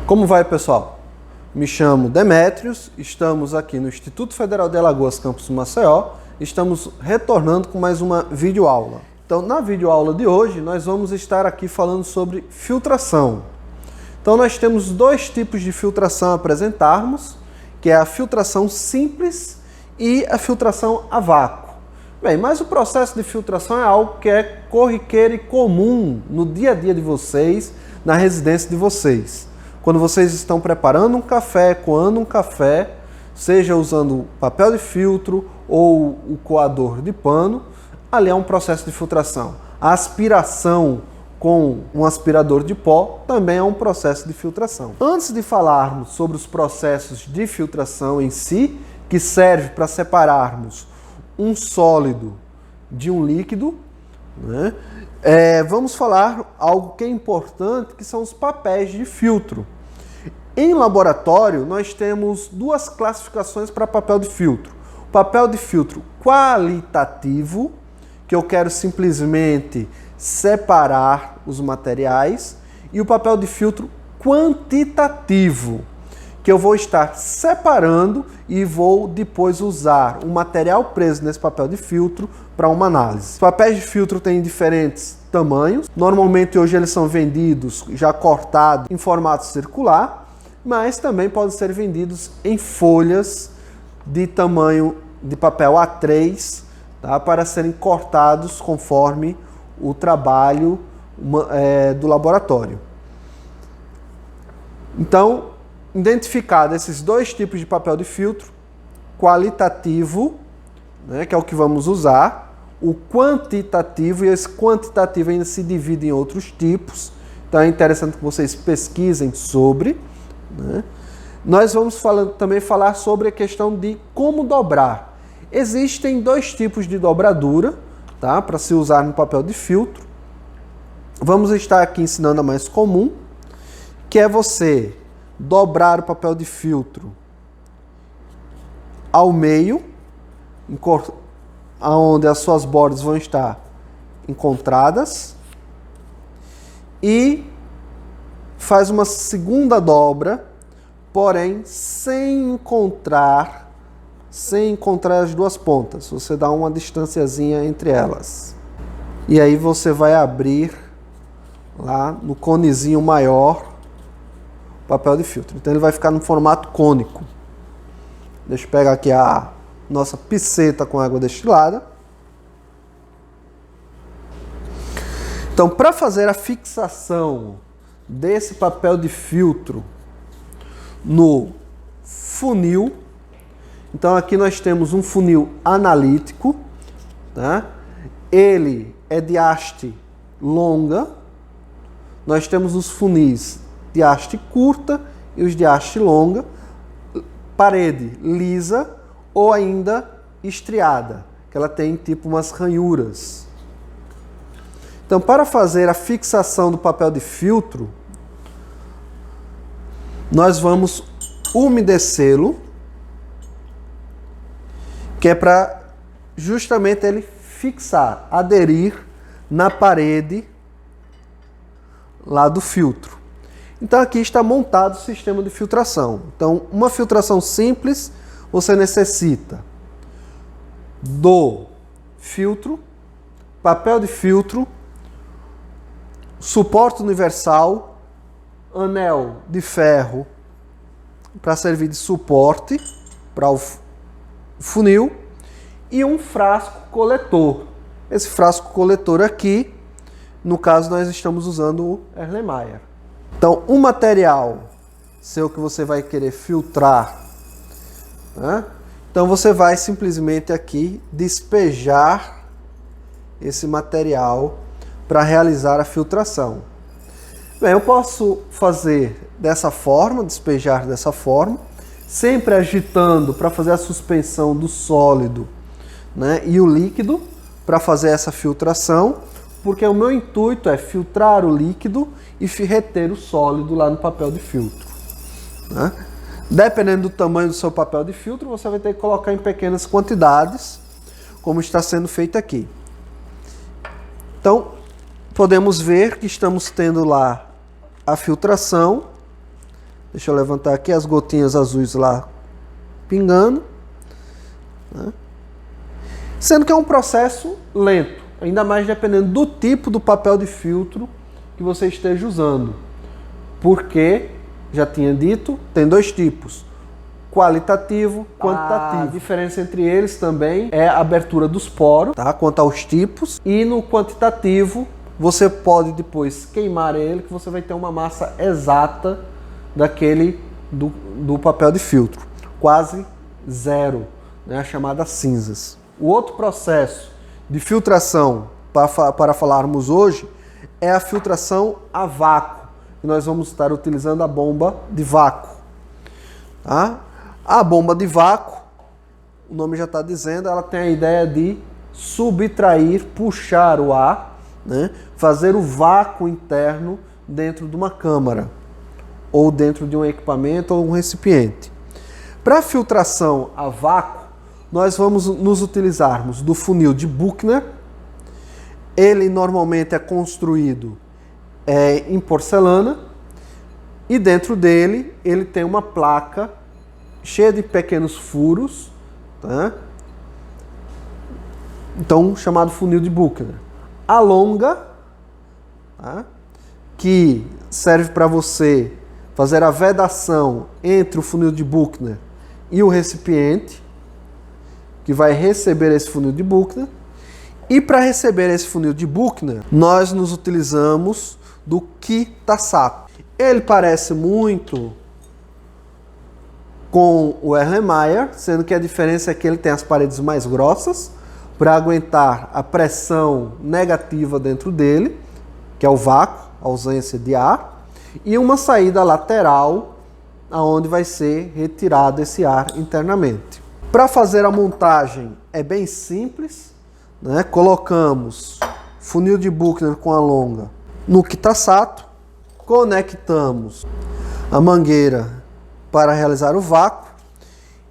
Como vai, pessoal? Me chamo Demétrios, estamos aqui no Instituto Federal de Alagoas, campus Maceió. Estamos retornando com mais uma videoaula. Então, na videoaula de hoje, nós vamos estar aqui falando sobre filtração. Então, nós temos dois tipos de filtração a apresentarmos, que é a filtração simples e a filtração a vácuo. Bem, mas o processo de filtração é algo que é corriqueiro e comum no dia a dia de vocês, na residência de vocês. Quando vocês estão preparando um café, coando um café, seja usando papel de filtro ou o coador de pano, ali é um processo de filtração. A aspiração com um aspirador de pó também é um processo de filtração. Antes de falarmos sobre os processos de filtração em si, que serve para separarmos um sólido de um líquido, né? Vamos falar algo que é importante, que são os papéis de filtro. Em laboratório, nós temos duas classificações para papel de filtro. O papel de filtro qualitativo, que eu quero simplesmente separar os materiais, e o papel de filtro quantitativo, que eu vou estar separando e vou depois usar o material preso nesse papel de filtro para uma análise. Os papéis de filtro têm diferentes tamanhos. Normalmente hoje eles são vendidos já cortados em formato circular, mas também podem ser vendidos em folhas de tamanho de papel A3, tá, para serem cortados conforme o trabalho do laboratório. Então, identificados esses dois tipos de papel de filtro, qualitativo, né, que é o que vamos usar, o quantitativo, e esse quantitativo ainda se divide em outros tipos, então é interessante que vocês pesquisem sobre, né? Nós vamos também falar sobre a questão de como dobrar. Existem dois tipos de dobradura, tá, para se usar no papel de filtro. Vamos estar aqui ensinando a mais comum, que é você dobrar o papel de filtro ao meio, onde as suas bordas vão estar encontradas, e faz uma segunda dobra, porém sem encontrar as duas pontas. Você dá uma distanciazinha entre elas. E aí você vai abrir lá no conezinho maior o papel de filtro. Então ele vai ficar no formato cônico. Deixa eu pegar aqui a nossa piceta com água destilada. Então, para fazer a fixação desse papel de filtro no funil, então aqui nós temos um funil analítico, tá? Ele é de haste longa. Nós temos os funis de haste curta e os de haste longa, parede lisa ou ainda estriada, que ela tem tipo umas ranhuras. Então, para fazer a fixação do papel de filtro, nós vamos umedecê-lo, que é para justamente ele fixar, aderir na parede lá do filtro. Então aqui está montado o sistema de filtração. Então, uma filtração simples, você necessita do filtro, papel de filtro, suporte universal, anel de ferro para servir de suporte para o funil e um frasco coletor. Esse frasco coletor aqui, no caso, nós estamos usando o Erlenmeyer. Então, o material seu que você vai querer filtrar, né? Então você vai simplesmente aqui despejar esse material para realizar a filtração. Bem, eu posso fazer dessa forma, despejar dessa forma, sempre agitando para fazer a suspensão do sólido, né, e o líquido para fazer essa filtração, porque o meu intuito é filtrar o líquido e reter o sólido lá no papel de filtro, né? Dependendo do tamanho do seu papel de filtro, você vai ter que colocar em pequenas quantidades, como está sendo feito aqui. Então, podemos ver que estamos tendo lá a filtração, Deixa eu levantar aqui as gotinhas azuis lá pingando, né? Sendo que é um processo lento, ainda mais dependendo do tipo do papel de filtro que você esteja usando. Porque, já tinha dito, tem dois tipos, qualitativo, quantitativo. A diferença entre eles também é a abertura dos poros, tá? Quanto aos tipos. E no quantitativo, você pode depois queimar ele, que você vai ter uma massa exata daquele do papel de filtro. Quase zero, né? A chamada cinzas. O outro processo de filtração para falarmos hoje é a filtração a vácuo. E nós vamos estar utilizando a bomba de vácuo. Tá? A bomba de vácuo, o nome já está dizendo, ela tem a ideia de subtrair, puxar o ar, né? Fazer o vácuo interno dentro de uma câmara, ou dentro de um equipamento ou um recipiente. Para filtração a vácuo, nós vamos nos utilizarmos do funil de Buchner. Ele normalmente é construído em porcelana e dentro dele ele tem uma placa cheia de pequenos furos, tá? Então, chamado funil de Buchner. A longa, tá? Que serve para você fazer a vedação entre o funil de Buchner e o recipiente, que vai receber esse funil de Buchner. E para receber esse funil de Buchner, nós nos utilizamos do Kitasato. Ele parece muito com o Erlenmeyer, sendo que a diferença é que ele tem as paredes mais grossas para aguentar a pressão negativa dentro dele, que é o vácuo, a ausência de ar, e uma saída lateral, aonde vai ser retirado esse ar internamente. Para fazer a montagem é bem simples, né? Colocamos funil de Buchner com a longa no Kitasato, conectamos a mangueira para realizar o vácuo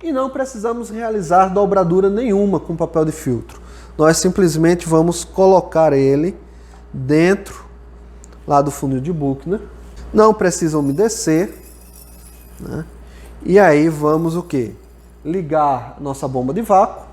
e não precisamos realizar dobradura nenhuma com papel de filtro. Nós simplesmente vamos colocar ele dentro lá do funil de Buchner, não precisa umedecer, né? E aí vamos o quê? Ligar nossa bomba de vácuo.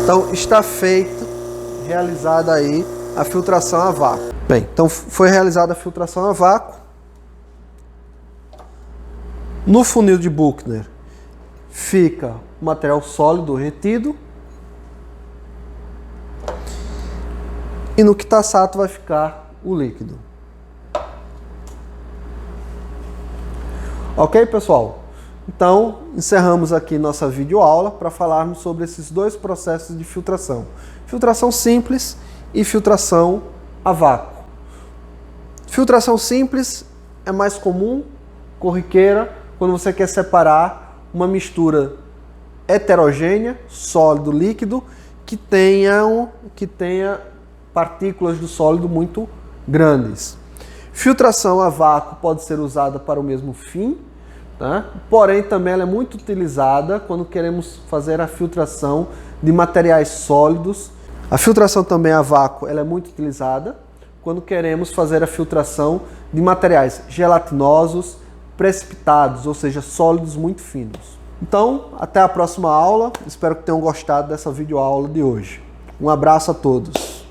Então está feito, realizada aí a filtração a vácuo. Bem, então foi realizada a filtração a vácuo. No funil de Buchner fica o material sólido retido. E no Kitasato vai ficar o líquido. Ok, pessoal? Então, encerramos aqui nossa videoaula para falarmos sobre esses dois processos de filtração. Filtração simples e filtração a vácuo. Filtração simples é mais comum, corriqueira, quando você quer separar uma mistura heterogênea, sólido, líquido, que tenha partículas do sólido muito grandes. Filtração a vácuo pode ser usada para o mesmo fim, tá? Porém também ela é muito utilizada quando queremos fazer a filtração de materiais sólidos. A filtração também a vácuo ela é muito utilizada quando queremos fazer a filtração de materiais gelatinosos, precipitados, ou seja, sólidos muito finos. Então, até a próxima aula. Espero que tenham gostado dessa videoaula de hoje. Um abraço a todos.